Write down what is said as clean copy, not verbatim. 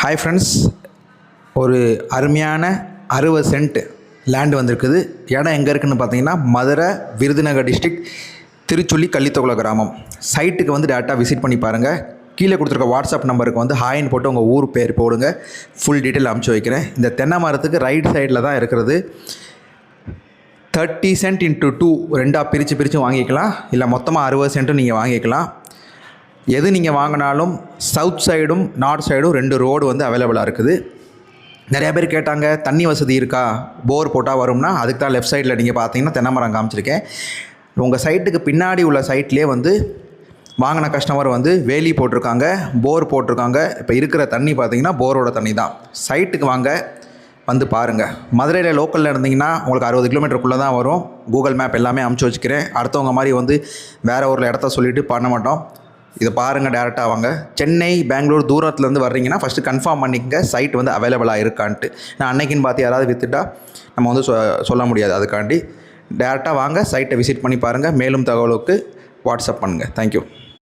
Hi friends, ஒரு அருமையான 60 send land வந்திருக்குது. இடம் எங்கே இருக்குதுன்னு பார்த்தீங்கன்னா மதுரை விருதுநகர் டிஸ்ட்ரிக்ட் திருச்சுழி கள்ளித்தொகுல கிராமம். சைட்டுக்கு வந்து டேரெக்டாக விசிட் பண்ணி பாருங்கள். கீழே கொடுத்துருக்க வாட்ஸ்அப் நம்பருக்கு வந்து ஹாய்ன்னு போட்டு உங்கள் ஊர் பேர் போடுங்க. ஃபுல் டீட்டெயில் அனுப்பிச்சி வைக்கிறேன். இந்த தென்னை மரத்துக்கு ரைட் சைடில் தான் இருக்கிறது. 30 சென்ட் இன்ட்டு 2 ரெண்டாக பிரித்து வாங்கிக்கலாம். இல்லை மொத்தமாக 60 சென்ட்டும் நீங்கள் வாங்கிக்கலாம். எது நீங்கள் வாங்கினாலும் சவுத் சைடும் நார்த் சைடும் 2 ரோடு வந்து அவைலபிளாக இருக்குது. நிறையா பேர் கேட்டாங்க, தண்ணி வசதி இருக்கா, போர் போட்டால் வரும்னா, அதுக்கு தான் லெஃப்ட் சைடில் நீங்கள் பார்த்தீங்கன்னா தென்னை மரம் காமிச்சிருக்கேன். உங்கள் சைட்டுக்கு பின்னாடி உள்ள சைட்லேயே வந்து வாங்கின கஸ்டமர் வந்து வேலி போட்டிருக்காங்க, போர் போட்டிருக்காங்க. இப்போ இருக்கிற தண்ணி பார்த்தீங்கன்னா போரோட தண்ணி தான். சைட்டுக்கு வாங்க, வந்து பாருங்கள். மதுரையில் லோக்கலில் இருந்தீங்கன்னா உங்களுக்கு 60 கிலோமீட்டருக்குள்ளே தான் வரும். கூகுள் மேப் எல்லாமே அமுச்சு வச்சுக்கிறேன். அடுத்தவங்க மாதிரி வந்து வேறு ஒரு இடத்த சொல்லிவிட்டு பண்ண மாட்டோம். இதை பாருங்கள், டேரெக்டாக வாங்க. சென்னை பெங்களூர் தூரத்துலேருந்து வர்றீங்கன்னா ஃபஸ்ட்டு கன்ஃபார்ம் பண்ணிக்கங்க சைட் வந்து அவைலபிளாக இருக்கான்ட்டு. நான் அன்னைக்குன்னு பார்த்து யாராவது விற்றுட்டா நம்ம வந்து சொல்ல முடியாது. அதுக்காண்டி டேரெக்டாக வாங்க, சைட்டை விசிட் பண்ணி பாருங்கள். மேலும் தகவலுக்கு வாட்ஸ்அப் பண்ணுங்கள். தேங்க்யூ.